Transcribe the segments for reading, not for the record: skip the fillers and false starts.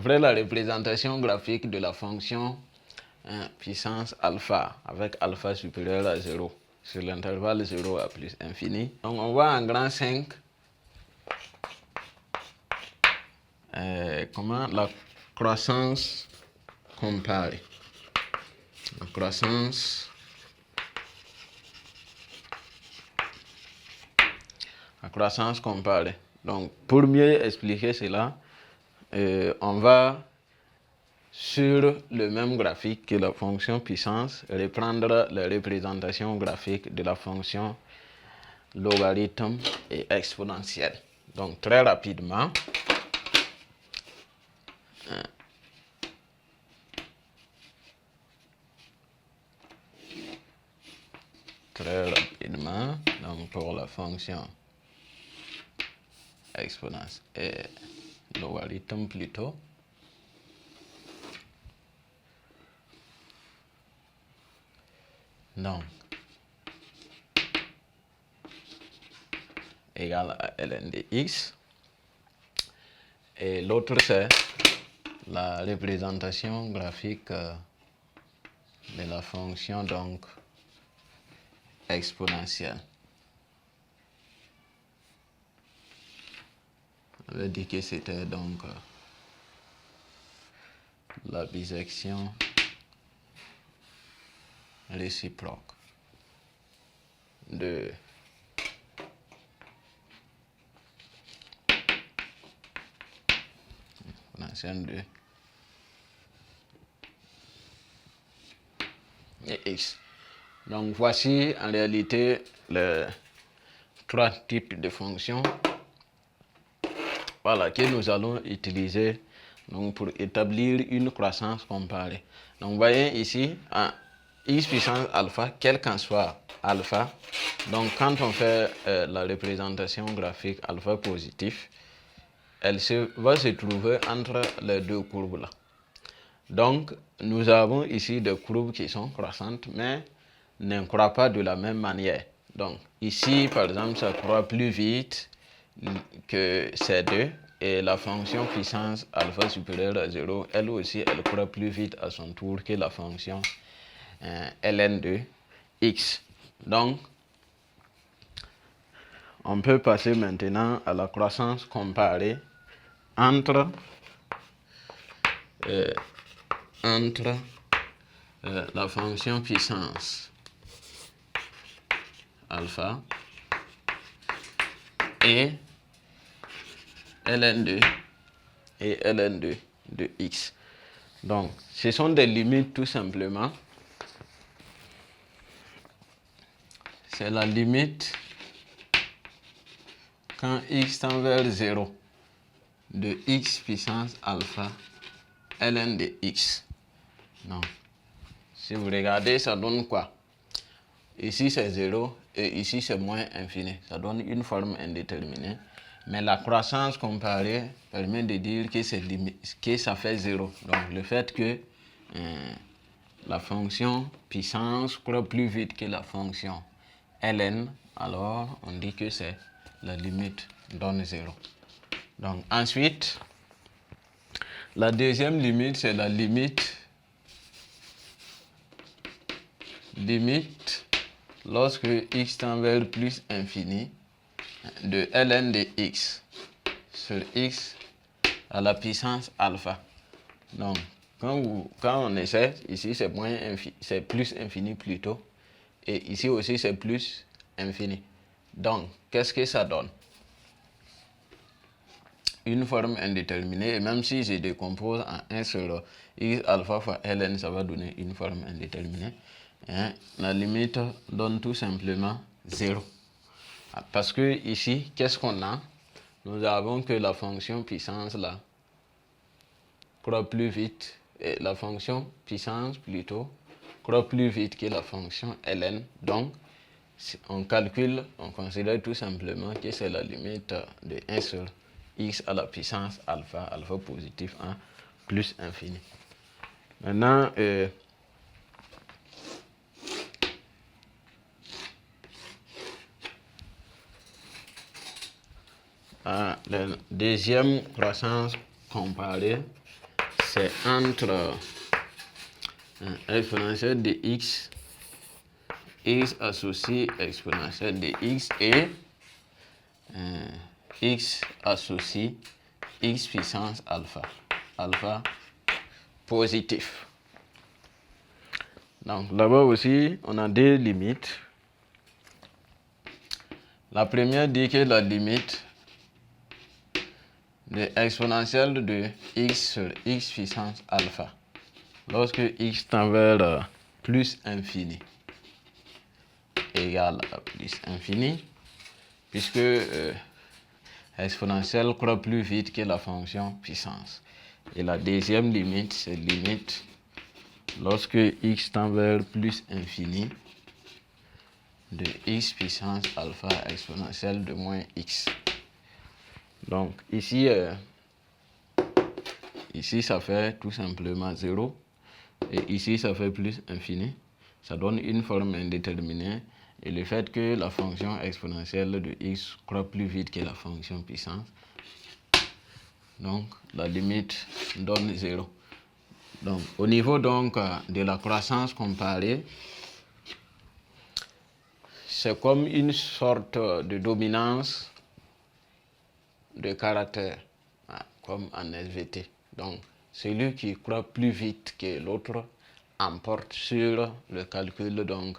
ferait la représentation graphique de la fonction puissance alpha avec alpha supérieur à 0 sur l'intervalle 0 à plus infini. Donc on voit en grand 5 comment la croissance comparée. La croissance comparée. Donc pour mieux expliquer cela, on va sur le même graphique que la fonction puissance reprendre la représentation graphique de la fonction logarithme et exponentielle. Donc très rapidement, donc pour la fonction exponentielle et logarithme plutôt, donc égal à ln de x, et l'autre c'est la représentation graphique de la fonction donc exponentielle. On avait dit que c'était donc la bisection réciproque de exponentielle de x. Donc voici en réalité les trois types de fonctions, voilà, que nous allons utiliser donc pour établir une croissance comparée. Donc vous voyez ici, x puissance alpha, quel qu'en soit alpha, donc quand on fait la représentation graphique alpha positif, elle va se trouver entre les deux courbes là. Donc nous avons ici des courbes qui sont croissantes, mais ne croît pas de la même manière. Donc ici par exemple ça croît plus vite que ces deux, et la fonction puissance alpha supérieure à 0, elle aussi elle croît plus vite à son tour que la fonction ln de x. Donc on peut passer maintenant à la croissance comparée entre la fonction puissance alpha et ln2 et ln2 de x. Donc ce sont des limites tout simplement. C'est la limite quand x tend vers 0 de x puissance alpha ln de x. Donc si vous regardez, ça donne quoi? Ici c'est 0 et ici c'est moins infini. Ça donne une forme indéterminée. Mais la croissance comparée permet de dire que ça fait 0. Donc le fait que la fonction puissance croît plus vite que la fonction ln, alors on dit que c'est la limite donne 0. Donc ensuite, la deuxième limite, c'est la limite lorsque x tend vers plus infini de ln de x sur x à la puissance alpha. Donc quand on essaie, ici c'est plus infini plutôt, et ici aussi c'est plus infini. Donc qu'est-ce que ça donne? Une forme indéterminée, et même si je décompose en 1 sur x alpha fois ln, ça va donner une forme indéterminée. La limite donne tout simplement 0. Parce que ici, qu'est-ce qu'on a? Nous avons que la fonction puissance là croît plus vite, et la fonction puissance plutôt croît plus vite que la fonction ln. Donc on calcule, on considère tout simplement que c'est la limite de 1 sur x à la puissance alpha, alpha positif en plus infini. Maintenant, la deuxième croissance comparée, c'est entre exponentielle de x associé exponentielle de x et x associé x puissance alpha. Alpha positif. Donc là-bas aussi, on a deux limites. La première dit que la limite de exponentielle de x sur x puissance alpha, lorsque x tend vers plus infini, égale à plus infini, puisque exponentielle croît plus vite que la fonction puissance. Et la deuxième limite, c'est limite lorsque x tend vers plus infini de x puissance alpha exponentielle de moins x. Donc ici, ici ça fait tout simplement 0 et ici ça fait plus infini. Ça donne une forme indéterminée et le fait que la fonction exponentielle de x croît plus vite que la fonction puissance, donc la limite donne 0. Donc au niveau donc de la croissance comparée, c'est comme une sorte de dominance de caractère, comme en SVT. Donc celui qui croît plus vite que l'autre emporte sur le calcul donc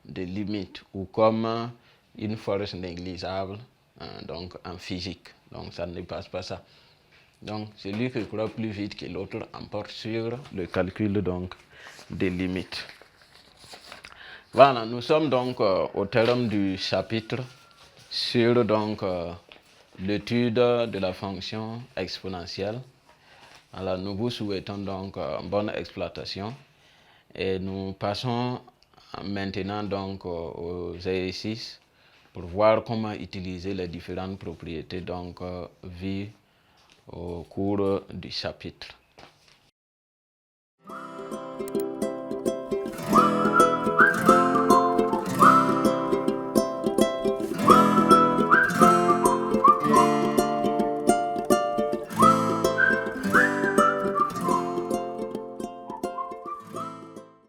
de limite, ou comme une force négligeable donc en physique. Donc ça ne dépasse pas ça. Donc celui qui croît plus vite que l'autre emporte sur le calcul donc des limites. Voilà, nous sommes donc au terme du chapitre sur donc l'étude de la fonction exponentielle. Alors nous vous souhaitons donc bonne exploitation et nous passons maintenant donc aux exercices pour voir comment utiliser les différentes propriétés donc vues au cours du chapitre.